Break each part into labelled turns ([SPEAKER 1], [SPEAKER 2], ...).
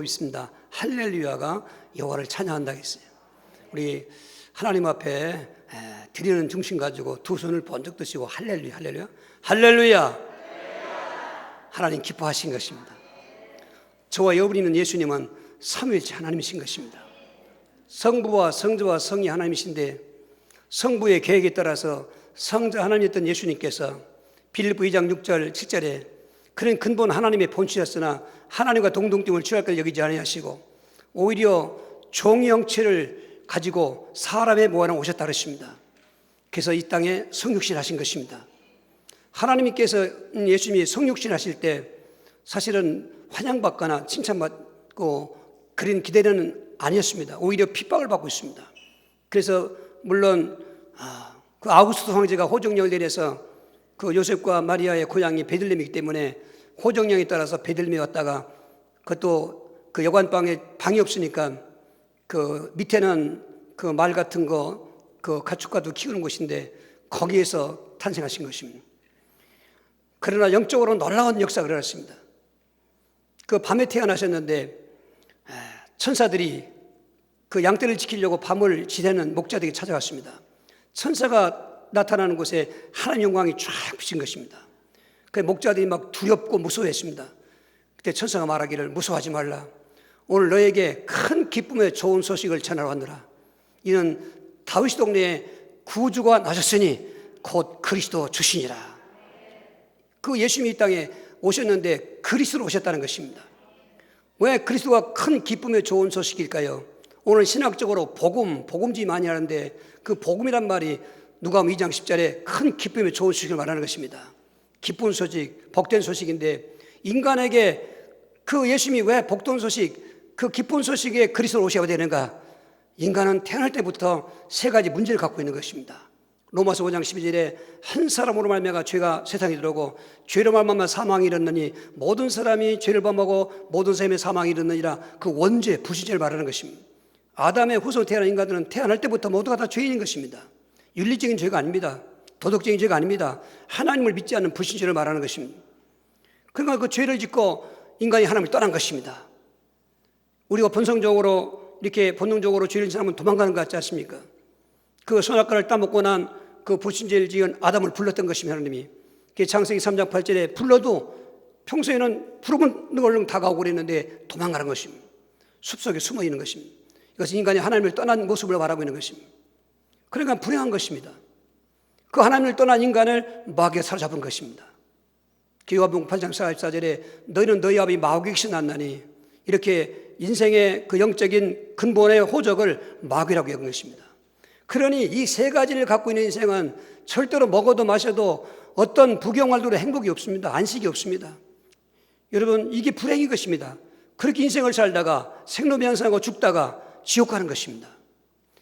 [SPEAKER 1] 있습니다. 할렐루야가 여호와를 찬양한다 했어요. 우리 하나님 앞에 드리는 중심 가지고 두 손을 번쩍 드시고 할렐루야, 할렐루야, 할렐루야. 하나님 기뻐하신 것입니다. 저와 여러분이 있는 예수님은 삼위일체 하나님이신 것입니다. 성부와 성자와 성이 하나님이신데 성부의 계획에 따라서 성자 하나님이었던 예수님께서 빌립보 2장 6절 7절에 그는 근본 하나님의 본체였으나 하나님과 동등됨을 취할 걸 여기지 아니하시고 오히려 종의 형체를 가지고 사람의 모양을 오셨다 그러십니다. 그래서 이 땅에 성육신 하신 것입니다. 하나님께서 예수님이 성육신 하실 때 사실은 환영받거나 칭찬받고 그런 기대는 아니었습니다. 오히려 핍박을 받고 있습니다. 그래서 물론 그 아우구스도 황제가 호정령을 내려서 그 요셉과 마리아의 고향이 베들레헴이기 때문에 호정령에 따라서 베들레헴에 왔다가 그것도 그 여관방에 방이 없으니까 그 밑에는 그 말 같은 거 그 가축과도 키우는 곳인데 거기에서 탄생하신 것입니다. 그러나 영적으로 놀라운 역사가 일어났습니다. 그 밤에 태어나셨는데 천사들이 그 양떼를 지키려고 밤을 지새는 목자들에게 찾아갔습니다. 천사가 나타나는 곳에 하나님 영광이 쫙 비친 것입니다. 그 목자들이 막 두렵고 무서워했습니다. 그때 천사가 말하기를 무서워하지 말라. 오늘 너에게 큰 기쁨의 좋은 소식을 전하러 왔노라. 이는 다윗 동네에 구주가 나셨으니 곧 그리스도 주시니라. 그 예수님이 이 땅에 오셨는데 그리스도로 오셨다는 것입니다. 왜 그리스도가 큰 기쁨의 좋은 소식일까요? 오늘 신학적으로 복음지 많이 하는데 그 복음이란 말이 누가복음 2장 10절에 큰 기쁨의 좋은 소식을 말하는 것입니다. 기쁜 소식, 복된 소식인데 인간에게 그 예수님이 왜 복된 소식, 그 기쁜 소식에 그리스도로 오셔야 되는가? 인간은 태어날 때부터 세 가지 문제를 갖고 있는 것입니다. 로마서 5장 12절에 한 사람으로 말미암아 죄가 세상에 들어오고 죄로 말미암아 사망이 이르느니 모든 사람이 죄를 범하고 모든 사람의 사망이 이르느니라. 그 원죄, 부시죄를 말하는 것입니다. 아담의 후손 태어난 인간들은 태어날 때부터 모두가 다 죄인인 것입니다. 윤리적인 죄가 아닙니다. 도덕적인 죄가 아닙니다. 하나님을 믿지 않는 불신죄를 말하는 것입니다. 그러니까 그 죄를 짓고 인간이 하나님을 떠난 것입니다. 우리가 본성적으로 이렇게 본능적으로 죄를 짓는 사람은 도망가는 것 같지 않습니까? 그 선악과를 따먹고 난 그 불신죄를 지은 아담을 불렀던 것입니다. 하나님이 창세기 3장 8절에 불러도 평소에는 부르면 얼른 다가오고 그랬는데 도망가는 것입니다. 숲속에 숨어 있는 것입니다. 이것은 인간이 하나님을 떠난 모습을 말하고 있는 것입니다. 그러니까 불행한 것입니다. 그 하나님을 떠난 인간을 마귀가 사로잡은 것입니다. 요한복음 8장 44절에 너희는 너희 아버지 마귀에게서 났나니 이렇게 인생의 그 영적인 근본의 호적을 마귀라고 여긴 것입니다. 그러니 이 세 가지를 갖고 있는 인생은 절대로 먹어도 마셔도 어떤 부경활도로 행복이 없습니다. 안식이 없습니다. 여러분, 이게 불행인 것입니다. 그렇게 인생을 살다가 생로병사하고 죽다가 지옥 가는 것입니다.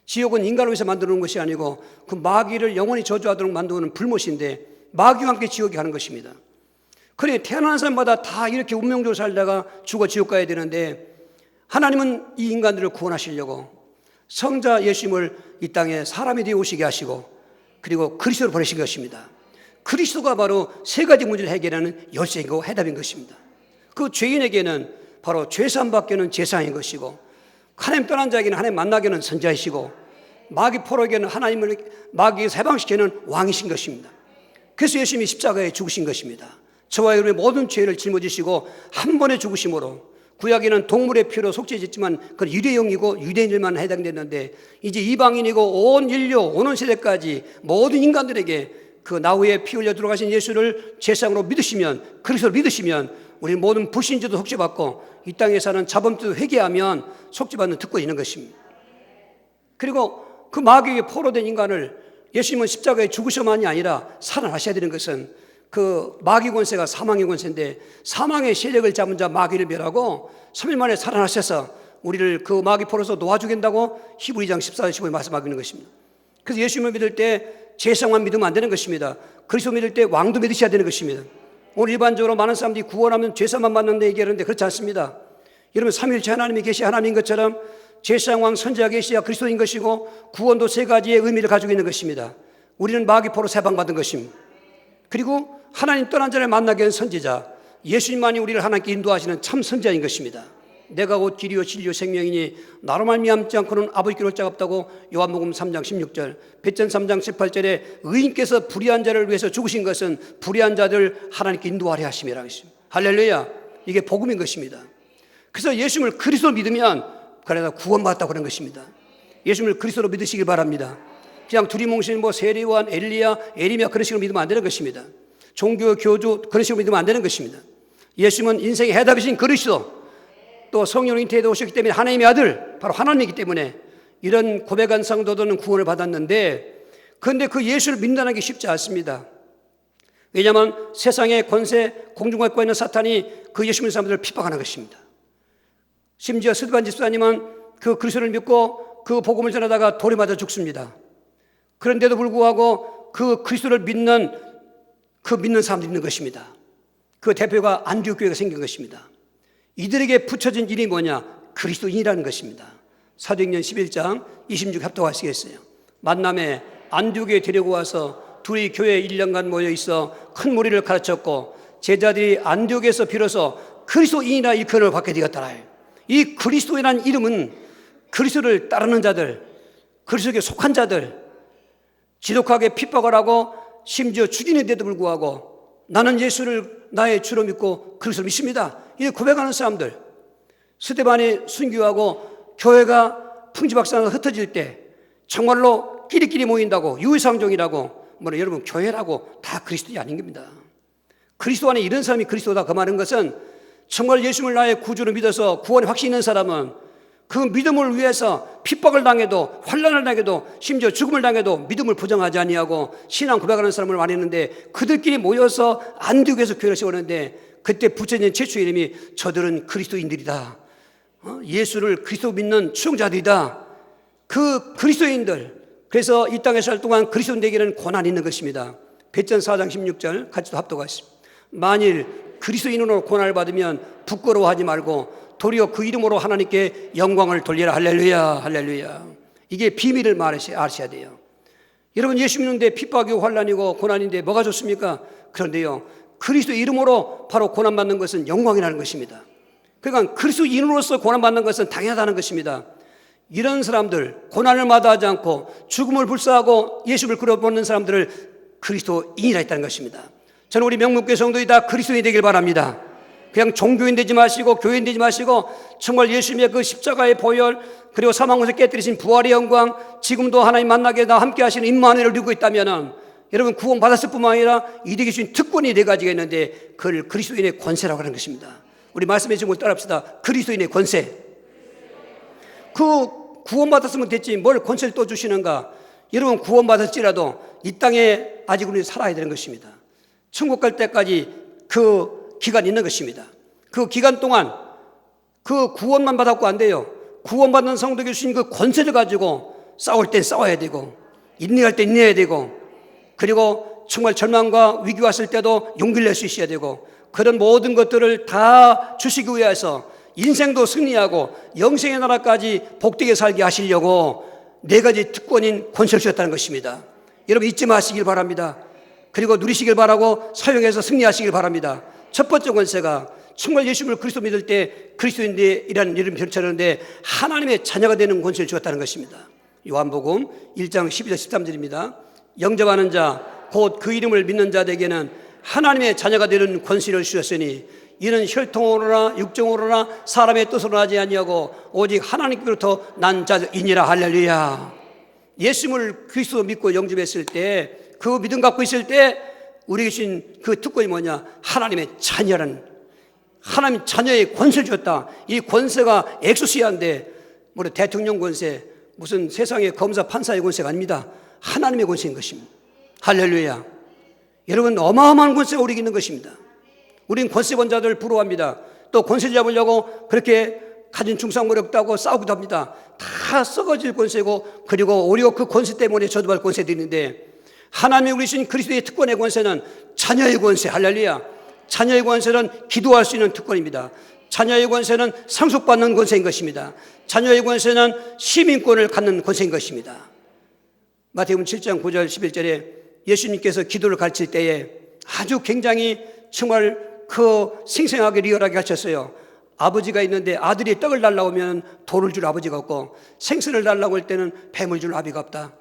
[SPEAKER 1] 지옥은 인간을 위해서 만들어 놓은 것이 아니고 그 마귀를 영원히 저주하도록 만드는 불못인데 마귀와 함께 지옥에 가는 것입니다. 그래 태어나는 사람마다 다 이렇게 운명적으로 살다가 죽어 지옥 가야 되는데 하나님은 이 인간들을 구원하시려고 성자 예수님을 이 땅에 사람이 되어 오시게 하시고 그리고 그리스도를 보내신 것입니다. 그리스도가 바로 세 가지 문제를 해결하는 열쇠이고 해답인 것입니다. 그 죄인에게는 바로 죄사함 받기는 제사인 것이고 하나님 떠난 자에게는 하나님 만나게 하는 선자이시고 마귀 포로에게는 하나님을 마귀에서 해방시키는 왕이신 것입니다. 그래서 예수님이 십자가에 죽으신 것입니다. 저와 여러분의 모든 죄를 짊어지시고 한 번에 죽으심으로 구약에는 동물의 피로 속죄했지만 그건 유대용이고 유대인들만 해당됐는데 이제 이방인이고 온 인류 오는 세대까지 모든 인간들에게 그 나후에 피 흘려 들어가신 예수를 제사장으로 믿으시면 그리스도를 믿으시면 우리 모든 불신죄도 속죄받고 이 땅에 사는 자범죄도 회개하면 속죄받는 특권이 있는 것입니다. 그리고 그 마귀에게 포로된 인간을 예수님은 십자가에 죽으셔만이 아니라 살아나셔야 되는 것은 그 마귀 권세가 사망의 권세인데 사망의 세력을 잡은 자 마귀를 멸하고 3일 만에 살아나셔서 우리를 그 마귀 포로에서 놓아주겠다고 히브리 2장 14절 15절 말씀하고 있는 것입니다. 그래서 예수님을 믿을 때 제사장만 믿으면 안 되는 것입니다. 그리스도 믿을 때 왕도 믿으셔야 되는 것입니다. 오늘 일반적으로 많은 사람들이 구원하면 제사만 받는다 얘기하는데 그렇지 않습니다. 여러분 삼위일체 하나님이 계시 하나님인 것처럼 제사장 왕 선지자 계시야 그리스도인 것이고 구원도 세 가지의 의미를 가지고 있는 것입니다. 우리는 마귀 포로 해방받은 것입니다. 그리고 하나님 떠난 자를 만나게 한 선지자 예수님만이 우리를 하나님께 인도하시는 참 선지자인 것입니다. 내가 곧 길이요 진리요 생명이니 나로 말미암지 않고는 아버지께로 올 자가 없다고 요한복음 3장 16절, 베전 3장 18절에 의인께서 불의한 자를 위해서 죽으신 것은 불의한 자들 하나님께 인도하려 하심이라고 했습니다. 할렐루야. 이게 복음인 것입니다. 그래서 예수님을 그리스도로 믿으면 그래서 구원받았다고 그런 것입니다. 예수님을 그리스도로 믿으시길 바랍니다. 그냥 두리뭉실 세례요한, 엘리야, 에리미야 그런 식으로 믿으면 안 되는 것입니다. 종교, 교주 그런 식으로 믿으면 안 되는 것입니다. 예수님은 인생의 해답이신 그리스도, 또 성령으로 잉태되어 오셨기 때문에 하나님의 아들, 바로 하나님이기 때문에 이런 고백한 성도들은 구원을 받았는데, 그런데 그 예수를 믿는다는 게 쉽지 않습니다. 왜냐하면 세상의 권세, 공중권에 있는 사탄이 그 예수 믿는 사람들을 핍박하는 것입니다. 심지어 스데반 집사님은 그 그리스도를 믿고 그 복음을 전하다가 돌에 맞아 죽습니다. 그런데도 불구하고 그 그리스도를 믿는 사람들이 있는 것입니다. 그 대표가 안디옥 교회가 생긴 것입니다. 이들에게 붙여진 일이 뭐냐? 그리스도인이라는 것입니다. 사도행전 11장 26 합독하시겠어요? 만남에 안디옥에 데리고 와서 둘이 교회에 1년간 모여 있어 큰 무리를 가르쳤고 제자들이 안디옥에서 비로소 그리스도인이라 일컬음을 받게 되었더라. 이 그리스도인이라는 이름은 그리스도를 따르는 자들, 그리스도에 속한 자들, 지독하게 핍박을 하고 심지어 죽이는데도 불구하고 나는 예수를 나의 주로 믿고 그리스도를 믿습니다. 이 고백하는 사람들, 스데반이 순교하고 교회가 풍지박산으로 흩어질 때 정말로 끼리끼리 모인다고 유유상종이라고 여러분 교회라고 다 그리스도이 아닌 겁니다. 그리스도 안에 이런 사람이 그리스도다 그 말은 것은 정말 예수를 나의 구주로 믿어서 구원에 확신 있는 사람은 그 믿음을 위해서 핍박을 당해도 환난을 당해도 심지어 죽음을 당해도 믿음을 부정하지 아니하고 신앙 고백하는 사람을 많이 했는데 그들끼리 모여서 안디옥에서 교회를 세우는데 그때 붙여진 최초 이름이 저들은 그리스도인들이다. 예수를 그리스도 믿는 추종자들이다. 그 그리스도인들, 그래서 이 땅에 살 동안 그리스도인 되기는 고난이 있는 것입니다. 베전 4장 16절 같이도 합독하십시오. 만일 그리스도인으로 고난을 받으면 부끄러워하지 말고 도리어 그 이름으로 하나님께 영광을 돌리라. 할렐루야, 할렐루야. 이게 비밀을 아셔야 돼요. 여러분 예수 믿는데 핍박이고 환난이고 고난인데 뭐가 좋습니까? 그런데요, 그리스도 이름으로 바로 고난받는 것은 영광이라는 것입니다. 그러니까 그리스도 인으로서 고난받는 것은 당연하다는 것입니다. 이런 사람들, 고난을 마다하지 않고 죽음을 불사하고 예수를 끌어보는 사람들을 그리스도인이라 했다는 것입니다. 저는 우리 명문교회 성도들이 다 그리스도인이 되길 바랍니다. 그냥 종교인 되지 마시고 교인 되지 마시고 정말 예수님의 그 십자가의 보혈 그리고 사망에서 깨뜨리신 부활의 영광, 지금도 하나님 만나게 다 함께 하시는 임마누엘을 누리고 있다면 여러분 구원 받았을 뿐만 아니라 이득이 주신 특권이 네 가지가 있는데 그걸 그리스도인의 권세라고 하는 것입니다. 우리 말씀해 주신 걸 따라합시다. 그리스도인의 권세. 그 구원 받았으면 됐지 뭘 권세를 또 주시는가? 여러분 구원 받았지라도 이 땅에 아직 우리는 살아야 되는 것입니다. 천국 갈 때까지 그 기간이 있는 것입니다. 그 기간 동안 그 구원만 받았고 안 돼요. 구원받는 성도에게 주신 그 권세를 가지고 싸울 땐 싸워야 되고 인내할 때 인내해야 되고 그리고 정말 절망과 위기 왔을 때도 용기를 낼 수 있어야 되고 그런 모든 것들을 다 주시기 위해서 인생도 승리하고 영생의 나라까지 복되게 살게 하시려고 네 가지 특권인 권세를 주셨다는 것입니다. 여러분 잊지 마시길 바랍니다. 그리고 누리시길 바라고 사용해서 승리하시길 바랍니다. 첫 번째 권세가 정말 예수님을 그리스도 믿을 때 그리스도인이라는 이름이 결정하는데 하나님의 자녀가 되는 권세를 주었다는 것입니다. 요한복음 1장 12절 13절입니다. 영접하는 자 곧 그 이름을 믿는 자에게는 하나님의 자녀가 되는 권세를 주셨으니 이는 혈통으로나 육정으로나 사람의 뜻으로 하지 아니하고 오직 하나님께로부터 난 자이니라. 할렐루야. 예수님을 그리스도 믿고 영접했을 때 그 믿음 갖고 있을 때 우리에게 주신 그 특권이 뭐냐? 하나님의 자녀라는, 하나님 자녀의 권세를 주었다. 이 권세가 엑소시아인데 대통령 권세, 무슨 세상의 검사 판사의 권세가 아닙니다. 하나님의 권세인 것입니다. 할렐루야. 여러분 어마어마한 권세가 우리에게 있는 것입니다. 우리는 권세권자들 부러워합니다. 또 권세 잡으려고 그렇게 가진 충성물이 없다고 싸우기도 합니다. 다 썩어질 권세고 그리고 오히려 그 권세 때문에 저주받을 권세도 있는데 하나님이 우리 주신 그리스도의 특권의 권세는 자녀의 권세. 할렐루야. 자녀의 권세는 기도할 수 있는 특권입니다. 자녀의 권세는 상속받는 권세인 것입니다. 자녀의 권세는 시민권을 갖는 권세인 것입니다. 마태복음 7장 9절 11절에 예수님께서 기도를 가르칠 때에 아주 굉장히 정말 그 생생하게 리얼하게 가르쳤어요. 아버지가 있는데 아들이 떡을 달라고 하면 돌을 줄 아버지가 없고, 생선을 달라고 할 때는 뱀을 줄 아비가 없다.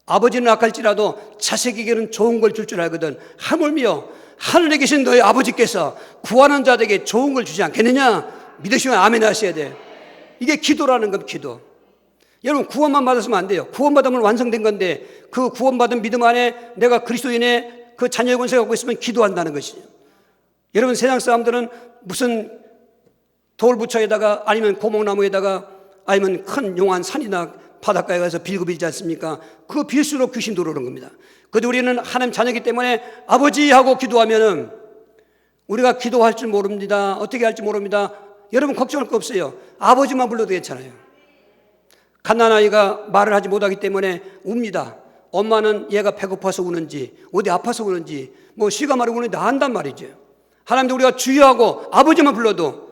[SPEAKER 1] 아버지는 악할지라도 자식에게는 좋은 걸 줄 알거든. 하물며 하늘에 계신 너희 아버지께서 구하는 자들에게 좋은 걸 주지 않겠느냐? 믿으시면 아멘 하셔야 돼. 이게 기도라는 겁니다. 기도. 여러분, 구원만 받았으면 안 돼요. 구원받으면 완성된 건데, 그 구원받은 믿음 안에 내가 그리스도인의 그 자녀의 권세가 갖고 있으면 기도한다는 것이죠. 여러분, 세상 사람들은 무슨 돌부처에다가 아니면 고목나무에다가 아니면 큰 용한 산이나 바닷가에 가서 빌고 빌지 않습니까? 그 빌수록 귀신 들어오는 겁니다. 그런데 우리는 하나님 자녀이기 때문에 아버지 하고 기도하면은 우리가 기도할 줄 모릅니다. 어떻게 할지 모릅니다. 여러분 걱정할 거 없어요. 아버지만 불러도 괜찮아요. 갓난아이가 말을 하지 못하기 때문에 웁니다. 엄마는 얘가 배고파서 우는지 어디 아파서 우는지 뭐 시가 말이 우는지 다 안단 말이죠. 하나님도 우리가 주여하고 아버지만 불러도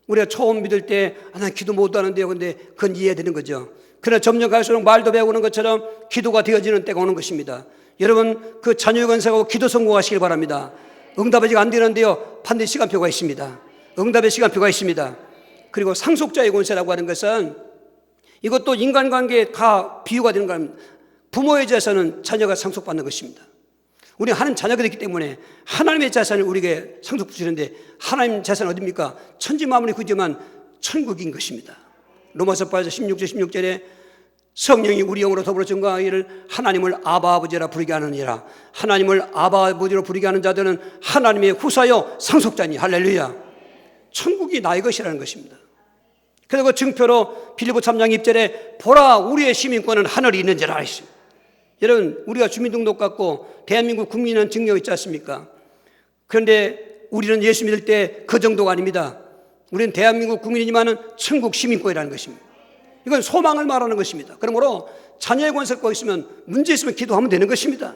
[SPEAKER 1] 우리가 처음 믿을 때 난 기도 못하는데요. 근데 그건 이해되는 거죠. 그러나 점점 갈수록 말도 배우는 것처럼 기도가 되어지는 때가 오는 것입니다. 여러분, 그 자녀의 권세하고 기도 성공하시길 바랍니다. 응답이 안 되는데요, 반드시 시간표가 있습니다. 응답의 시간표가 있습니다. 그리고 상속자의 권세라고 하는 것은 이것도 인간관계에 다 비유가 되는 겁니다. 부모의 재산은 자녀가 상속받는 것입니다. 우리 하나님 자녀가 됐기 때문에 하나님의 재산을 우리에게 상속 주시는데, 하나님 재산은 어디입니까? 천지 만물이 그지만 천국인 것입니다. 로마서 8장 16절에 성령이 우리 영으로 더불어 증거하기를 하나님을 아바 아버지라 부르게 하느니라. 하나님을 아바 아버지로 부르게 하는 자들은 하나님의 후사요 상속자니. 할렐루야. 천국이 나의 것이라는 것입니다. 그래서 그 증표로 빌립보 3장 2절에 보라 우리의 시민권은 하늘에 있는지라 하십니다. 여러분, 우리가 주민등록 갖고 대한민국 국민은 증명 있지 않습니까? 그런데 우리는 예수 믿을 때 그 정도가 아닙니다. 우리는 대한민국 국민이지만 천국 시민권이라는 것입니다. 이건 소망을 말하는 것입니다. 그러므로 자녀의 권세가 있으면 문제 있으면 기도하면 되는 것입니다.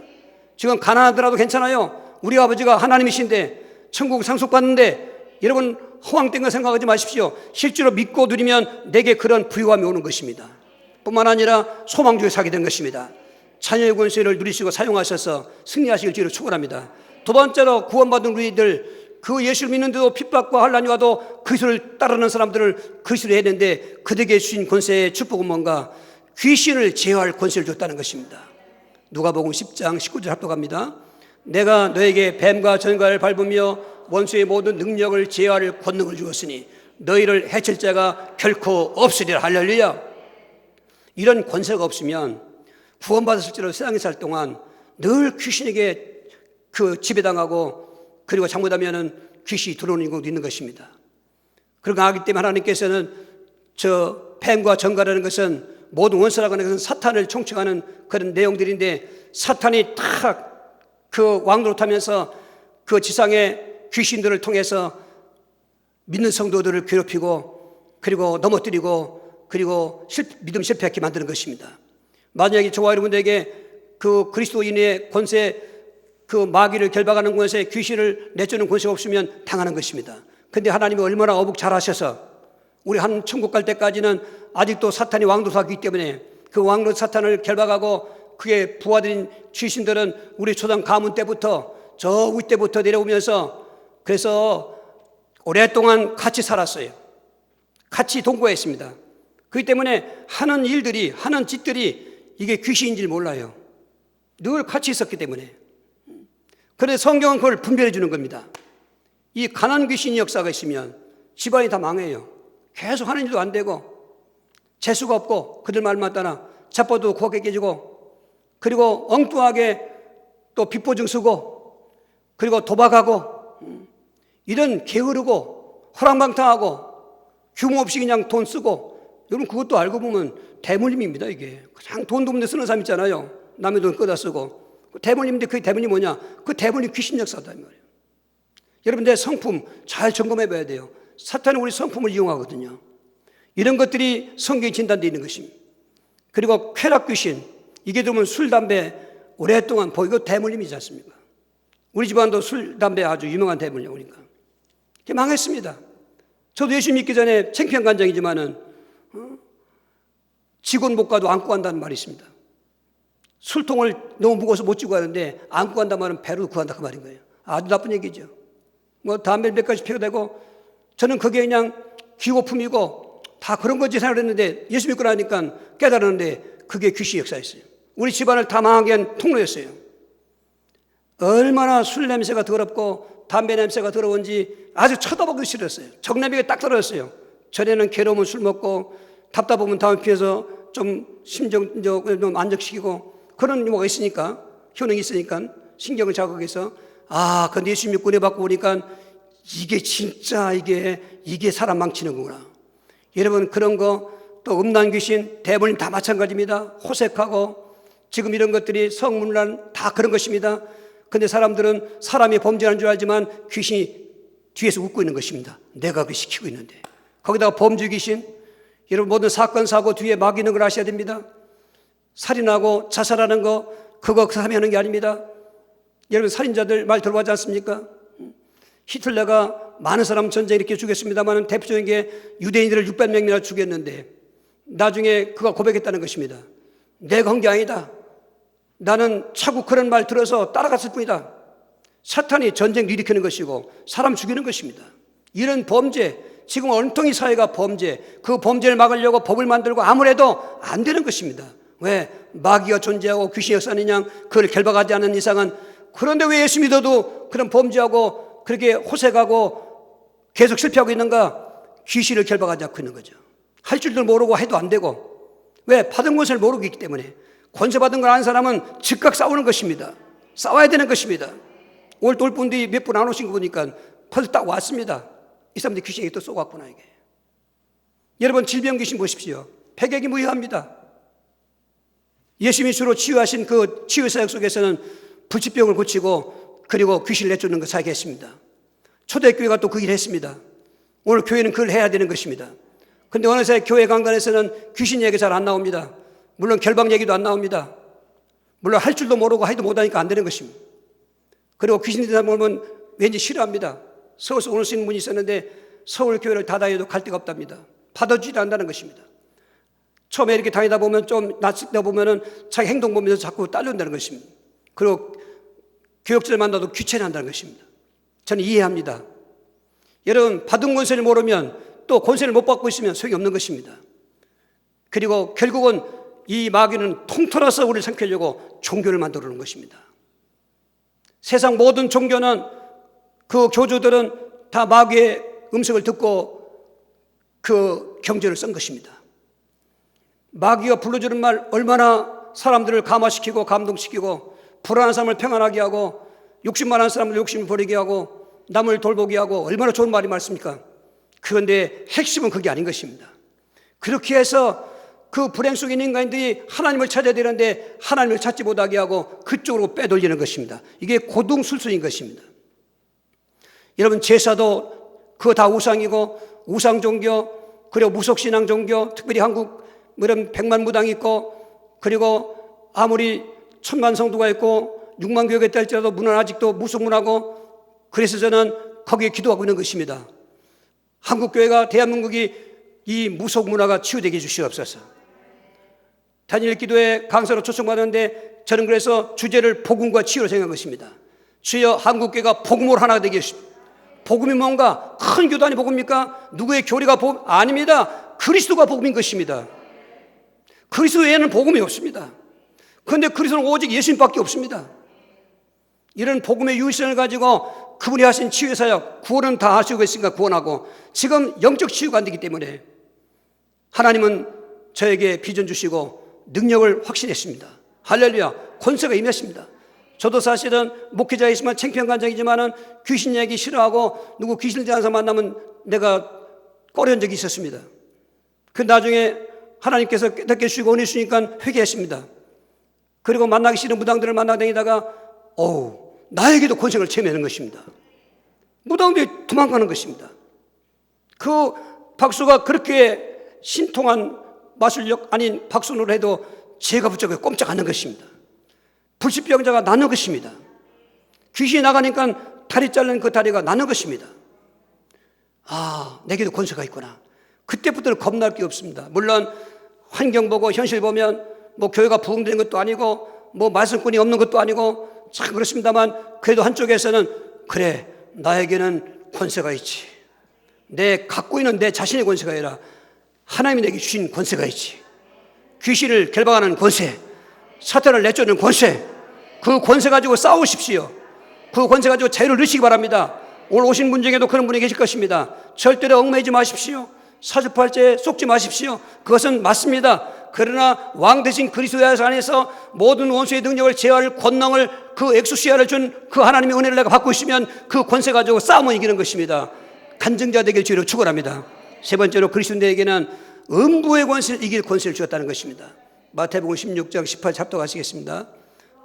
[SPEAKER 1] 지금 가난하더라도 괜찮아요. 우리 아버지가 하나님이신데 천국 상속받는데, 여러분 허황된 거 생각하지 마십시오. 실제로 믿고 누리면 내게 그런 부유함이 오는 것입니다. 뿐만 아니라 소망주에 살게 된 것입니다. 자녀의 권세를 누리시고 사용하셔서 승리하시길 주로 축원합니다. 두 번째로, 구원받은 우리들, 그 예수를 믿는데도 핍박과 환난이 와도 그리스도를 따르는 사람들을 그리스도로 했는데, 그들에게 주신 권세의 축복은 뭔가? 귀신을 제어할 권세를 줬다는 것입니다. 누가복음 10장 19절 합독합니다. 내가 너에게 뱀과 전갈을 밟으며 원수의 모든 능력을 제어할 권능을 주었으니 너희를 해칠 자가 결코 없으리라. 할렐루야. 이런 권세가 없으면 구원받았을지라도 세상에 살 동안 늘 귀신에게 그 지배당하고, 그리고 잘못하면 귀신이 들어오는 경우도 있는 것입니다. 그러고 하기 때문에 하나님께서는 저 뱀과 전갈이라는 것은 모든 원수라고 하는 것은 사탄을 총칭하는 그런 내용들인데, 사탄이 탁 그 왕노릇하면서 그 지상의 귀신들을 통해서 믿는 성도들을 괴롭히고, 그리고 넘어뜨리고, 그리고 믿음 실패하게 만드는 것입니다. 만약에 저와 여러분들에게 그 그리스도인의 권세, 그 마귀를 결박하는 권세, 귀신을 내쫓는 권세가 없으면 당하는 것입니다. 그런데 하나님이 얼마나 어북 잘하셔서 우리 한 천국 갈 때까지는 아직도 사탄이 왕노릇하기 때문에 그 왕노릇 사탄을 결박하고 그의 부하들인 귀신들은 우리 초당 가문 때부터 저 위 때부터 내려오면서, 그래서 오랫동안 같이 살았어요. 같이 동거했습니다. 그렇기 때문에 하는 일들이, 하는 짓들이 이게 귀신인 줄 몰라요. 늘 같이 있었기 때문에. 그래서 성경은 그걸 분별해 주는 겁니다. 이 가난 귀신의 역사가 있으면 집안이 다 망해요. 계속 하는 일도 안 되고, 재수가 없고, 그들 말만 따라 자빠도 곱게 깨지고, 그리고 엉뚱하게 또 빚보증 쓰고, 그리고 도박하고, 이런 게으르고 허랑방탕하고 규모 없이 그냥 돈 쓰고, 여러분 그것도 알고 보면 대물림입니다. 이게 그냥 돈도 없는데 쓰는 사람 있잖아요. 남의 돈 끄다 쓰고. 대물림인데 그 대물림이 뭐냐? 그 대물림 귀신 역사다 이 말이에요. 여러분, 내 성품 잘 점검해 봐야 돼요. 사탄은 우리 성품을 이용하거든요. 이런 것들이 성경에 진단되어 있는 것입니다. 그리고 쾌락 귀신, 이게 들으면 술, 담배 오랫동안 보이고 대물림이지 않습니까? 우리 집안도 술, 담배 아주 유명한 대물림 오니까 망했습니다. 저도 예수 믿기 전에 창피한 간장이지만은 직원 못 가도 안고 간다는 말이 있습니다. 술통을 너무 무거워서 못 지고 가는데 안고 간다 말은 배로 구한다 그 말인 거예요. 아주 나쁜 얘기죠. 뭐 담배를 몇 가지 피워도 되고, 저는 그게 그냥 기고품이고 다 그런 거지 생각했는데 예수 믿고 나니까 깨달았는데 그게 귀신의 역사였어요. 우리 집안을 다 망하게 한 통로였어요. 얼마나 술 냄새가 더럽고 담배 냄새가 더러운지 아주 쳐다보기 싫었어요. 정내비가 딱 떨어졌어요. 전에는 괴로우면 술 먹고 답답하면 다음 피해서 좀 심정 좀 안정시키고 그런 뭐가 있으니까 효능이 있으니까 신경을 자극해서 근데 예수 믿고 은혜 받고 오니까 이게 진짜 이게 사람 망치는구나. 여러분 그런 거 또 음란 귀신 대부분 다 마찬가지입니다. 호색하고 지금 이런 것들이 성문란 다 그런 것입니다. 근데 사람들은 사람이 범죄하는 줄 알지만 귀신이 뒤에서 웃고 있는 것입니다. 내가 그 시키고 있는데. 거기다가 범죄 귀신, 여러분 모든 사건 사고 뒤에 막 있는 걸 아셔야 됩니다. 살인하고 자살하는 거 그거 그 사람이 하는 게 아닙니다. 여러분 살인자들 말 들어보지 않습니까? 히틀러가 많은 사람 전쟁 이렇게 죽였습니다만 대표적인 게 유대인들을 600명이나 죽였는데 나중에 그가 고백했다는 것입니다. 내가 한 게 아니다. 나는 자꾸 그런 말 들어서 따라갔을 뿐이다. 사탄이 전쟁 일으키는 것이고 사람 죽이는 것입니다. 이런 범죄, 지금 온통이 사회가 범죄, 그 범죄를 막으려고 법을 만들고 아무래도 안 되는 것입니다. 왜? 마귀가 존재하고 귀신이 역사하느냐 그걸 결박하지 않는 이상은. 그런데 왜 예수 믿어도 그런 범죄하고 그렇게 호색하고 계속 실패하고 있는가? 귀신을 결박하지 않고 있는 거죠. 할 줄도 모르고 해도 안 되고. 왜? 받은 것을 모르고 있기 때문에. 권세 받은 걸 아는 사람은 즉각 싸우는 것입니다. 싸워야 되는 것입니다. 올 분들이 몇 분 안 오신 거 보니까 벌써 딱 왔습니다. 이 사람들이 귀신이 또 쏘갔구나 이게. 여러분 질병 귀신 보십시오. 폐격이 무효합니다. 예수님이 주로 치유하신 그 치유사역 속에서는 불치병을 고치고 그리고 귀신을 내쫓는 걸 사역했습니다. 초대교회가 또 그 일을 했습니다. 오늘 교회는 그걸 해야 되는 것입니다. 그런데 어느새 교회 강단에서는 귀신 얘기 잘 안 나옵니다. 물론 결박 얘기도 안 나옵니다. 물론 할 줄도 모르고 해도 못하니까 안 되는 것입니다. 그리고 귀신이 되다 보면 왠지 싫어합니다. 서울서 오늘 수 있는 분이 있었는데 서울 교회를 닫아도 갈 데가 없답니다. 받아주지 않는다는 것입니다. 처음에 이렇게 다니다 보면 좀 낯익다 보면은 자기 행동 보면서 자꾸 딸린다는 것입니다. 그리고 교역자를 만나도 귀찮아한다는 것입니다. 저는 이해합니다. 여러분 받은 권세를 모르면 또 권세를 못 받고 있으면 소용이 없는 것입니다. 그리고 결국은 이 마귀는 통틀어서 우리를 삼키려고 종교를 만들어 놓은 것입니다. 세상 모든 종교는 그 교주들은 다 마귀의 음성을 듣고 그 경전을 쓴 것입니다. 마귀가 불러주는 말 얼마나 사람들을 감화시키고 감동시키고 불안한 사람을 평안하게 하고 욕심 많은 사람을 욕심을 버리게 하고 남을 돌보게 하고 얼마나 좋은 말이 많습니까? 그런데 핵심은 그게 아닌 것입니다. 그렇게 해서 그 불행 속에 있는 인간들이 하나님을 찾아야 되는데 하나님을 찾지 못하게 하고 그쪽으로 빼돌리는 것입니다. 이게 고등술수인 것입니다. 여러분 제사도 그거 다 우상이고 우상 종교 그리고 무속신앙 종교 특별히 한국 이런 100만 무당이 있고 그리고 아무리 1000만 성도가 있고 6만 교회가 있다 할지라도 문화는 아직도 무속문화고 그래서 저는 거기에 기도하고 있는 것입니다. 한국교회가 대한민국이 이 무속문화가 치유되게 해주시옵소서. 단일 기도회 강사로 초청받았는데 저는 그래서 주제를 복음과 치유로 생각한 것입니다. 주여 한국교회가 복음으로 하나 되게 해주십시오. 복음이 뭔가? 큰 교단이 복음입니까? 누구의 교리가 복음? 아닙니다. 그리스도가 복음인 것입니다. 그리스도 외에는 복음이 없습니다. 그런데 그리스도는 오직 예수님밖에 없습니다. 이런 복음의 유일성을 가지고 그분이 하신 치유의 사역, 구원은 다 하시고 있으니까 구원하고 지금 영적 치유가 안 되기 때문에 하나님은 저에게 비전 주시고 능력을 확신했습니다. 할렐루야. 권세가 임했습니다. 저도 사실은 목회자이지만 창피한 간장이지만은 귀신 얘기 싫어하고 누구 귀신을 대한 사람 만나면 내가 꺼려한 적이 있었습니다. 그 나중에 하나님께서 깨닫게 해주시고 은혜 주시니까 회개했습니다. 그리고 만나기 싫은 무당들을 만나다니다가 나에게도 권세를 체험하는 것입니다. 무당들이 도망가는 것입니다. 그 박수가 그렇게 신통한 마술력 아닌 박수를 해도 제가 붙잡고 꼼짝 않는 것입니다. 불치병자가 나는 것입니다. 귀신이 나가니까 다리 자른 그 다리가 나는 것입니다. 내게도 권세가 있구나. 그때부터는 겁날 게 없습니다. 물론 환경 보고 현실 보면 뭐 교회가 부흥되는 것도 아니고 뭐 말씀꾼이 없는 것도 아니고 참 그렇습니다만 그래도 한쪽에서는 그래 나에게는 권세가 있지. 내 갖고 있는 내 자신의 권세가 아니라 하나님이 내게 주신 권세가 있지. 귀신을 결박하는 권세, 사탄을 내쫓는 권세, 그 권세 가지고 싸우십시오. 그 권세 가지고 자유를 누리시기 바랍니다. 오늘 오신 분 중에도 그런 분이 계실 것입니다. 절대로 얽매이지 마십시오. 사주팔자에 속지 마십시오. 그것은 맞습니다. 그러나 왕 대신 그리스도의 안에서 모든 원수의 능력을 제어할 권능을, 그 엑소시아를 준 그 하나님의 은혜를 내가 받고 있으면 그 권세 가지고 싸움을 이기는 것입니다. 간증자 되길 주로 축원합니다. 세 번째로 그리스도인에게는 음부의 권세를 이길 권세를 주었다는 것입니다. 마태복음 16장 18 잡독하시겠습니다.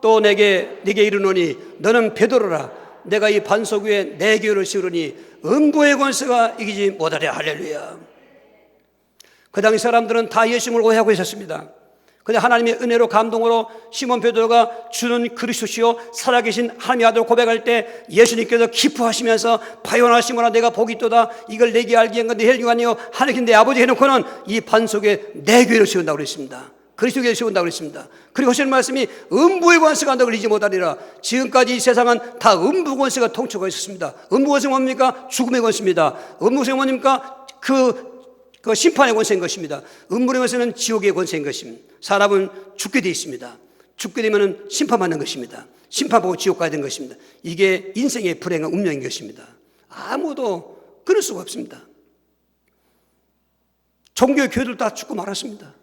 [SPEAKER 1] 또 내게 이르노니 너는 베드로라. 내가 이 반석 위에 내 교회를 세우리니 음부의 권세가 이기지 못하랴. 할렐루야. 그 당시 사람들은 다 예수님을 오해하고 있었습니다. 근데 하나님의 은혜로 감동으로 시몬 베드로가 주는 그리스도시요 살아계신 하나님의 아들 고백할 때 예수님께서 기뻐하시면서 바요나 시몬아 내가 복이 있도다. 이걸 내게 알게 한 건데 혈기가 아니요 하나님 내 아버지 해놓고는 이 반석에 내 교회를 세운다고 그랬습니다. 그리스도 교회를 세운다고 그랬습니다. 그리고 하시는 말씀이 음부의 권세가 너를 이기지 못하리라. 지금까지 이 세상은 다 음부 권세가 통치하고 있었습니다. 음부 권세가 뭡니까? 죽음의 권세입니다. 음부 권세가 뭡니까? 그 심판의 권세인 것입니다. 음부의 권세는 지옥의 권세인 것입니다. 사람은 죽게 되어 있습니다. 죽게 되면 심판받는 것입니다. 심판받고 지옥 가야 되는 것입니다. 이게 인생의 불행한 운명인 것입니다. 아무도 끊을 수가 없습니다. 종교의 교회들 다 죽고 말았습니다.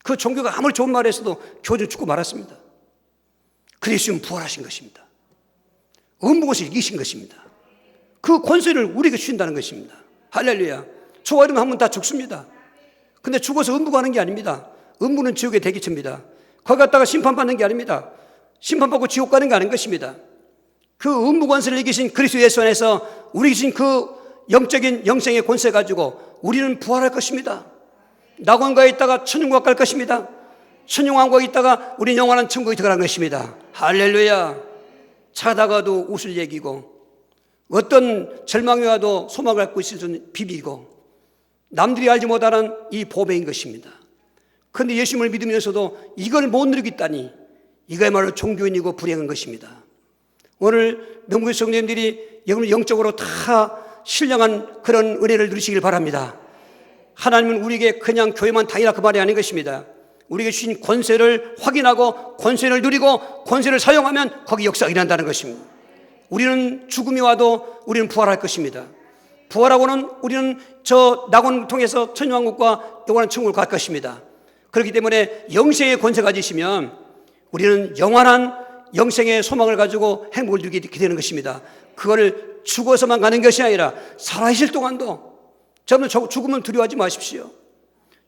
[SPEAKER 1] 그 종교가 아무리 좋은 말을 했어도 교회는 죽고 말았습니다. 그리스도는 부활하신 것입니다. 음부 권세를 이기신 것입니다. 그 권세를 우리에게 주신다는 것입니다. 할렐루야. 저와 여러분 한 번 다 죽습니다. 근데 죽어서 음부 가는 게 아닙니다. 음부는 지옥의 대기처입니다. 거기 갔다가 심판받는 게 아닙니다. 심판받고 지옥 가는 게 아닌 것입니다. 그 음부 권세를 이기신 그리스도 예수 안에서 우리 주신 그 영적인 영생의 권세 가지고 우리는 부활할 것입니다. 낙원가에 있다가 천국에 갈 것입니다. 천국왕국에 있다가 우리는 영원한 천국에 들어갈 것입니다. 할렐루야. 자다가도 웃을 얘기고 어떤 절망이 와도 소망을 갖고 있을 수는 비비고 남들이 알지 못하는 이 보배인 것입니다. 그런데 예수님을 믿으면서도 이걸 못 누리고 있다니 이거야말로 종교인이고 불행한 것입니다. 오늘 명부의 성도님들이 여러분 영적으로 다 신령한 그런 은혜를 누리시길 바랍니다. 하나님은 우리에게 그냥 교회만 다니라 그 말이 아닌 것입니다. 우리에게 주신 권세를 확인하고 권세를 누리고 권세를 사용하면 거기 역사가 일어난다는 것입니다. 우리는 죽음이 와도 우리는 부활할 것입니다. 부활하고는 우리는 저 낙원을 통해서 천년왕국과 영원한 천국을 갈 것입니다. 그렇기 때문에 영생의 권세 가지시면 우리는 영원한 영생의 소망을 가지고 행복을 누리게 되는 것입니다. 그거를 죽어서만 가는 것이 아니라 살아있을 동안도 저는 죽음을 두려워하지 마십시오.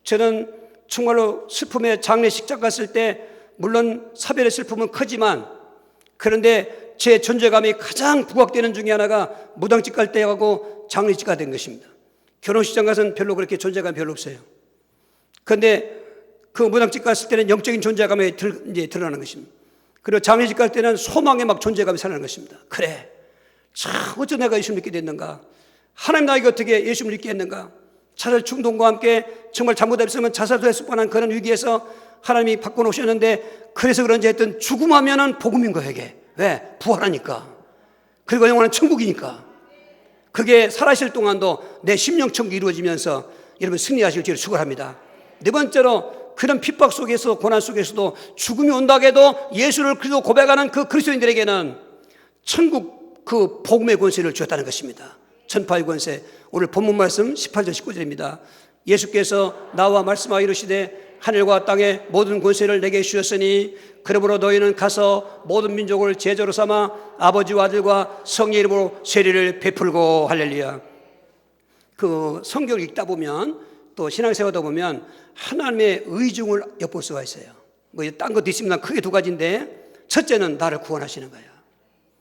[SPEAKER 1] 저는 정말로 슬픔의 장례식장 갔을 때 물론 사별의 슬픔은 크지만 그런데 제 존재감이 가장 부각되는 중에 하나가 무당집 갈 때하고 장례식 가 된 것입니다. 결혼식장 가서는 별로 그렇게 존재감이 별로 없어요. 그런데 그 무당집 갔을 때는 영적인 존재감이 이제 드러나는 것입니다. 그리고 장례식 갈 때는 소망의 막 존재감이 살아나는 것입니다. 그래, 참 어쩌 내가 예수를 믿게 됐는가? 하나님 나에게 어떻게 예수를 믿게 했는가? 자살 충동과 함께 정말 잘못했으면 자살도 했을 뻔한 그런 위기에서 하나님이 바꿔놓으셨는데 그래서 그런지 하여튼 죽음하면은 복음인 거예요. 이게 왜? 부활하니까. 그리고 영원한 천국이니까. 그게 살아있을 동안도 내 심령 천국이 이루어지면서 여러분 승리하실 줄을 축원합니다. 네 번째로 그런 핍박 속에서 고난 속에서도 죽음이 온다고 해도 예수를 그리스도 고백하는 그 그리스도인들에게는 천국 그 복음의 권세를 주었다는 것입니다. 천파의 권세. 오늘 본문 말씀 18절 19절입니다. 예수께서 나와 말씀하여 이르시되 하늘과 땅의 모든 권세를 내게 주셨으니 그러므로 너희는 가서 모든 민족을 제자로 삼아 아버지와 아들과 성령의 이름으로 세례를 베풀고. 할렐루야. 그 성경을 읽다 보면 또 신앙생활하다 보면 하나님의 의중을 엿볼 수가 있어요. 뭐 딴 것도 있습니다. 크게 두 가지인데 첫째는 나를 구원하시는 거예요.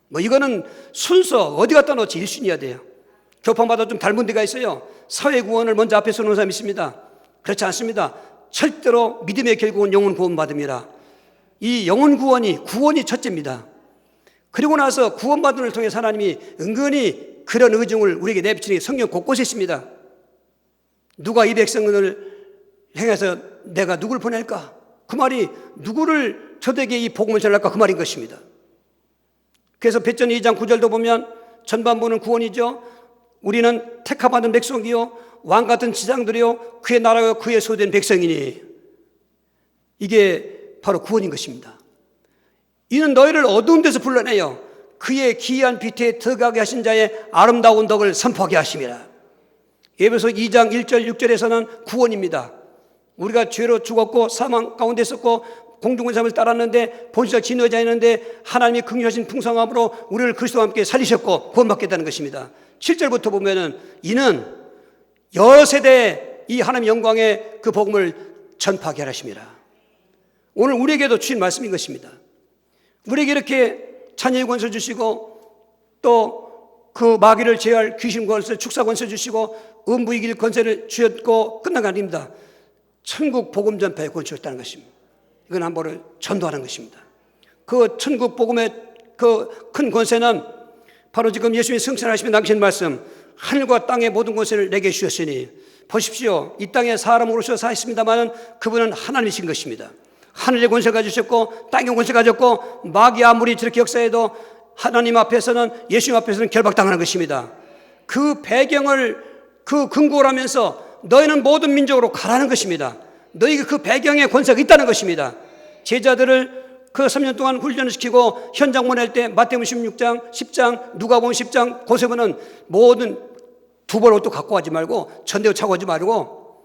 [SPEAKER 1] 뭐 이거는 순서 어디 갖다 놓지 1순위여야 돼요. 교판마다 좀 닮은 데가 있어요. 사회 구원을 먼저 앞에 서놓은 사람이 있습니다. 그렇지 않습니다. 절대로 믿음의 결국은 영혼 구원 받음이라. 이 영혼 구원이 첫째입니다. 그리고 나서 구원받은 을 통해 하나님이 은근히 그런 의중을 우리에게 내비치는 게 성경 곳곳에 있습니다. 누가 이 백성을 행해서 내가 누구를 보낼까? 그 말이 누구를 저들에게 이 복음을 전할까? 그 말인 것입니다. 그래서 베드로 2장 9절도 보면 전반부는 구원이죠. 우리는 택함받은 백성이요 왕같은 지상들이요 그의 나라요 그의 소유된 백성이니, 이게 바로 구원인 것입니다. 이는 너희를 어두운 데서 불러내어 그의 기이한 빛에 들어가게 하신 자의 아름다운 덕을 선포하게 하심이라. 에베소 2장 1절 6절에서는 구원입니다. 우리가 죄로 죽었고 사망 가운데 있었고 공중의 삶을 따랐는데 본질적 진노자 있는데 하나님이 긍휼하신 풍성함으로 우리를 그리스도와 함께 살리셨고 구원받게 되는 것입니다. 7절부터 보면은 이는 여러 세대 이 하나님 영광의 그 복음을 전파하게 하십니다. 오늘 우리에게도 주신 말씀인 것입니다. 우리에게 이렇게 자녀의 권세를 주시고 또 그 마귀를 제어할 귀신 권세, 축사 권세 주시고 음부 이길 권세를 주셨고 끝난 게 아닙니다. 천국 복음 전파에 권세를 주셨다는 것입니다. 이건 한번을 전도하는 것입니다. 그 천국 복음의 그 큰 권세는 바로 지금 예수님이 승천하시며 남기신 말씀, 하늘과 땅의 모든 권세를 내게 주셨으니, 보십시오. 이 땅에 사람으로 오셔서 사셨습니다만 그분은 하나님이신 것입니다. 하늘의 권세를 가지셨고 땅의 권세를 가졌고 마귀 아무리 저렇게 역사해도 하나님 앞에서는, 예수님 앞에서는 결박당하는 것입니다. 그 배경을 그 근거로 하면서 너희는 모든 민족으로 가라는 것입니다. 너희가 그 배경에 권세가 있다는 것입니다. 제자들을 그 3년 동안 훈련을 시키고 현장 보낼 때 마태복음 16장, 10장, 누가복음 10장 고세보는 모든 두 벌 옷도 갖고 가지 말고 전대옷 차고 하지 말고